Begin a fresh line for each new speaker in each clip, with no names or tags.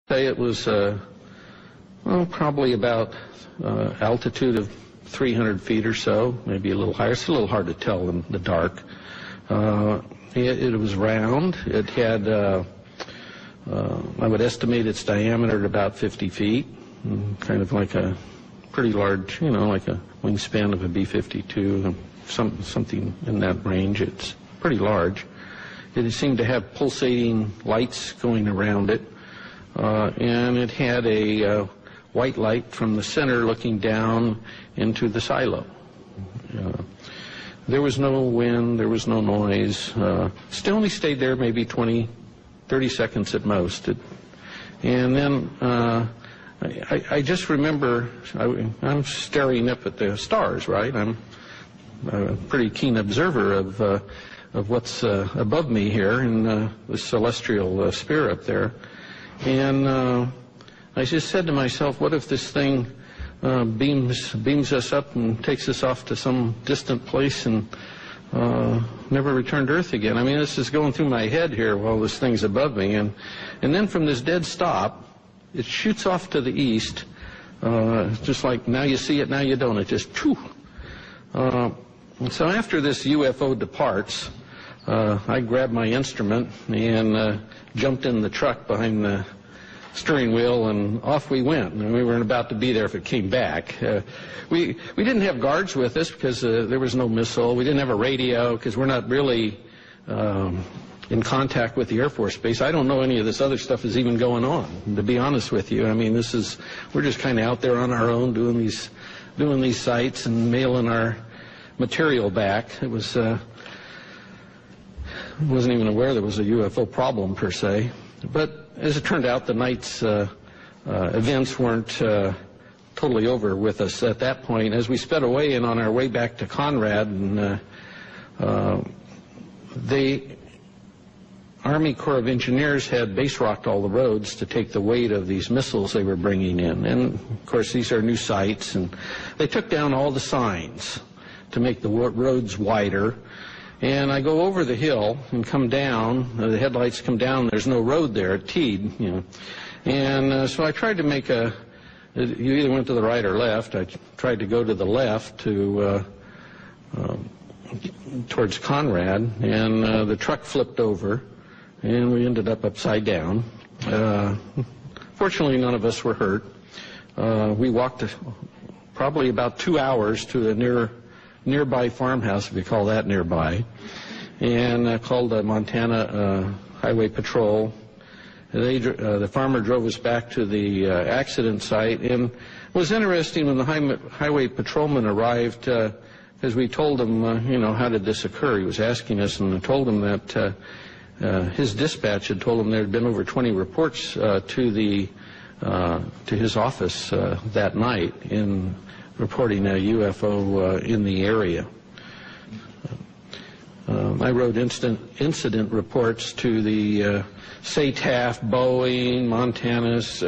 Say it was well, probably about altitude of 300 feet or so, maybe a little higher. It's a little hard to tell in the dark. It was round. It had, I would estimate its diameter at about 50 feet, kind of like a pretty large, you know, like a wingspan of a B-52, something in that range. It's pretty large. It seemed to have pulsating lights going around it, and it had a white light from the center looking down into the silo. There was no wind, there was no noise. Still only stayed there maybe 20, 30 seconds at most. And then I just remember, I'm staring up at the stars, right? I'm a pretty keen observer of what's above me here in the celestial sphere up there. And I just said to myself, what if this thing beams us up and takes us off to some distant place and never return to Earth again? I mean, this is going through my head here while this thing's above me. And then from this dead stop, it shoots off to the east, just like now you see it, now you don't. It just, phew. So after this UFO departs, I grabbed my instrument and jumped in the truck behind the steering wheel, and off we went. And we weren't about to be there if it came back. We didn't have guards with us because there was no missile. We didn't have a radio because we're not really in contact with the Air Force Base. I don't know any of this other stuff is even going on, to be honest with you. I mean, we're just kind of out there on our own doing these sites and mailing our material back. It was wasn't even aware there was a UFO problem per se. But as it turned out, the night's events weren't totally over with us at that point. As we sped away and on our way back to Conrad, and the Army Corps of Engineers had base rocked all the roads to take the weight of these missiles they were bringing in. And, of course, these are new sites, and they took down all the signs to make the roads wider. And I go over the hill and come down. The headlights come down. There's no road there. It teed, you know. And so I tried to make you either went to the right or left. I tried to go to the left towards Conrad, and the truck flipped over, and we ended up upside down. Fortunately, none of us were hurt. We walked probably about 2 hours to a nearby farmhouse, if you call that nearby, and called the Montana Highway Patrol. The farmer drove us back to the accident site, and it was interesting when the highway patrolman arrived, because we told him, you know, how did this occur? He was asking us, and I told him that his dispatch had told him there had been over 20 reports to his office that night in reporting a UFO in the area. I wrote incident reports to the SEPT, Boeing, Montana's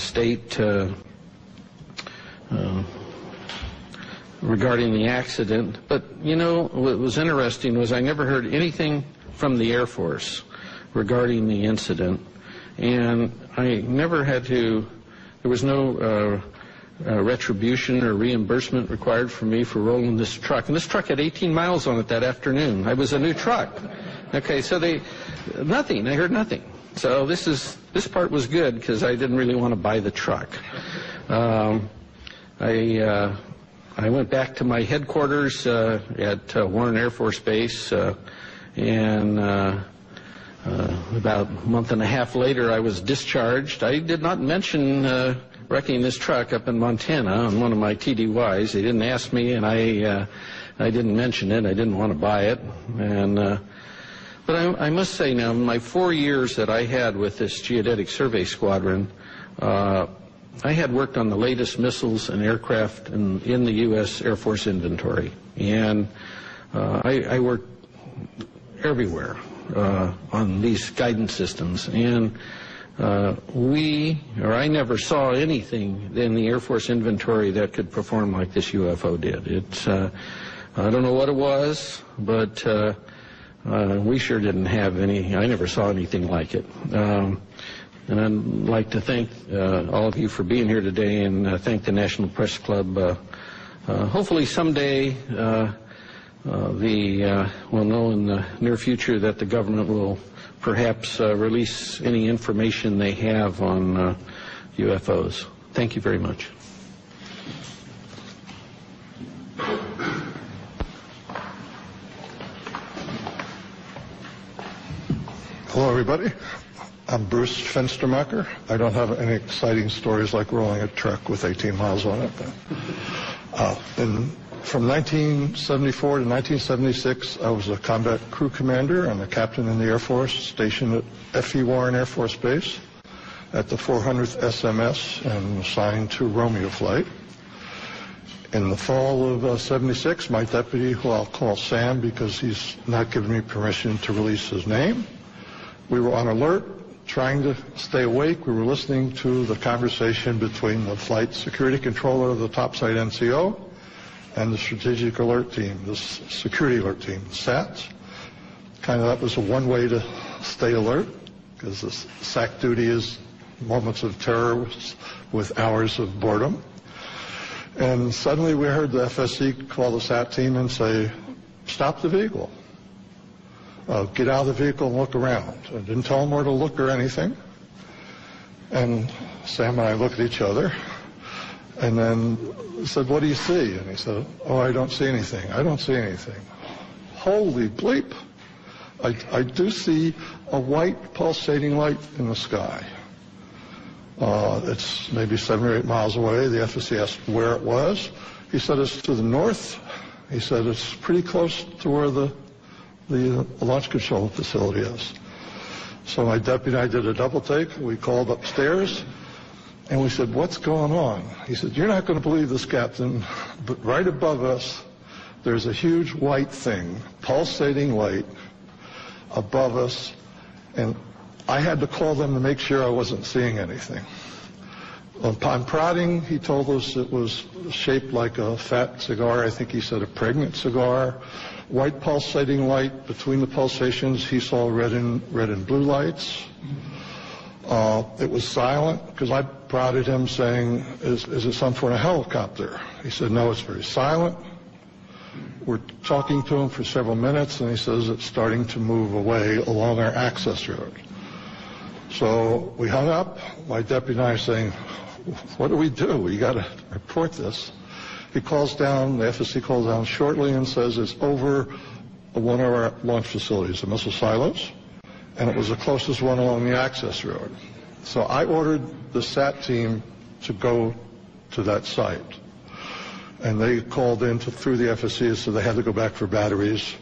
state regarding the accident. But, you know, what was interesting was I never heard anything from the Air Force regarding the incident, and I never had to, there was no retribution or reimbursement required for me for rolling this truck. And this truck had 18 miles on it that afternoon. It was a new truck. Okay, so nothing. I heard nothing. So this part was good because I didn't really want to buy the truck. I went back to my headquarters at Warren Air Force Base, and about a month and a half later I was discharged. I did not mention wrecking this truck up in Montana on one of my TDYs. They didn't ask me, and I didn't mention it. I didn't want to buy it. But I must say now, in my 4 years that I had with this Geodetic Survey Squadron, I had worked on the latest missiles and aircraft in the U.S. Air Force inventory. And I worked everywhere on these guidance systems. And I never saw anything in the Air Force inventory that could perform like this UFO did. I don't know what it was, but We sure didn't have any. I never saw anything like it. And I'd like to thank all of you for being here today, and thank the National Press Club. Hopefully someday we'll know in the near future that the government will perhaps release any information they have on UFOs. Thank you very much.
Hello, everybody. I'm Bruce Fenstermacher. I don't have any exciting stories like rolling a truck with 18 miles on it. From 1974 to 1976, I was a combat crew commander and a captain in the Air Force, stationed at F.E. Warren Air Force Base at the 400th SMS and assigned to Romeo Flight. In the fall of 76, my deputy, who I'll call Sam because he's not given me permission to release his name, we were on alert, trying to stay awake. We were listening to the conversation between the flight security controller of the topside NCO and the strategic alert team, the security alert team, the SATs. Kind of that was one way to stay alert, because the SAC duty is moments of terror with hours of boredom. And suddenly we heard the FSC call the SAT team and say, stop the vehicle. Get out of the vehicle and look around. I didn't tell them where to look or anything. And Sam and I looked at each other and then said, what do you see? And he said, oh, I don't see anything. I don't see anything. Holy bleep. I do see a white pulsating light in the sky. It's maybe 7 or 8 miles away. The FSC asked where it was. He said it's to the north. He said it's pretty close to where the launch control facility is. So my deputy and I did a double take. We called upstairs and we said, what's going on? He said, you're not going to believe this, Captain, but right above us there's a huge white thing, pulsating light above us, and I had to call them to make sure I wasn't seeing anything. Upon prodding, he told us it was shaped like a fat cigar. I think he said a pregnant cigar. White pulsating light. Between the pulsations, he saw red and blue lights. It was silent, because I prodded him saying, is it some sort of helicopter? He said, no, it's very silent. We're talking to him for several minutes, and he says it's starting to move away along our access road. So we hung up. My deputy and I are saying, what do? We got to report this. He calls down, the FSC calls down shortly and says it's over one of our launch facilities, the missile silos, and it was the closest one along the access road. So I ordered the SAT team to go to that site. And they called in through the FSC, so they had to go back for batteries.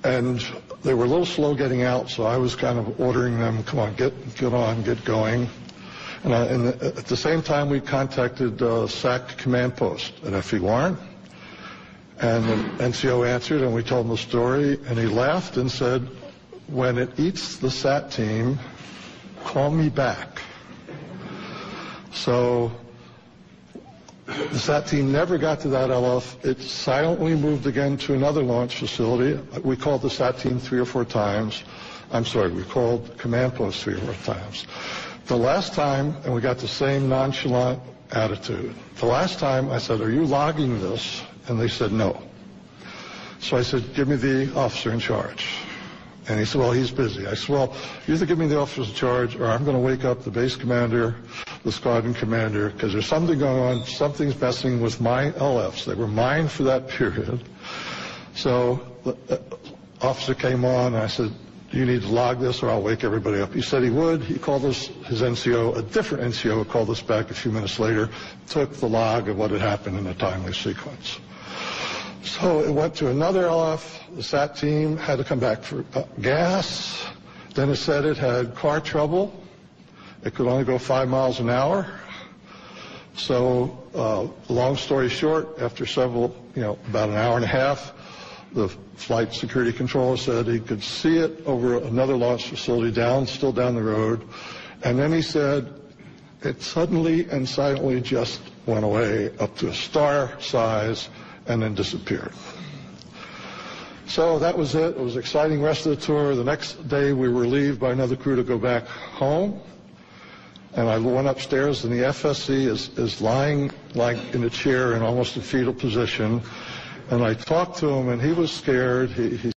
And they were a little slow getting out, so I was kind of ordering them, come on, get on, get going. And at the same time, we contacted SAC command post at F.E. Warren. And the NCO answered, and we told him the story, and he laughed and said, when it eats the SAT team, call me back. So the SAT team never got to that LF. It silently moved again to another launch facility. We called the SAT team 3 or 4 times. I'm sorry, we called command post 3 or 4 times. The last time, and we got the same nonchalant attitude. The last time I said, are you logging this? And they said no. So I said, give me the officer in charge. And he said, well, he's busy. I said, well, you either give me the officer in charge or I'm going to wake up the base commander, the squadron commander, because there's something going on. Something's messing with my LFs. They were mine for that period. So the officer came on, and I said, you need to log this or I'll wake everybody up. He said he would. He called us, his NCO, a different NCO called us back a few minutes later, took the log of what had happened in a timely sequence. So it went to another LF. The SAT team had to come back for gas. Then it said it had car trouble. It could only go 5 miles an hour. So long story short, after several, about an hour and a half, the flight security controller said he could see it over another launch facility still down the road. And then he said it suddenly and silently just went away up to a star size and then disappeared. So that was it. It was an exciting rest of the tour. The next day we were relieved by another crew to go back home. And I went upstairs, and the FSC is lying like in a chair in almost a fetal position. And I talked to him, and he was scared. He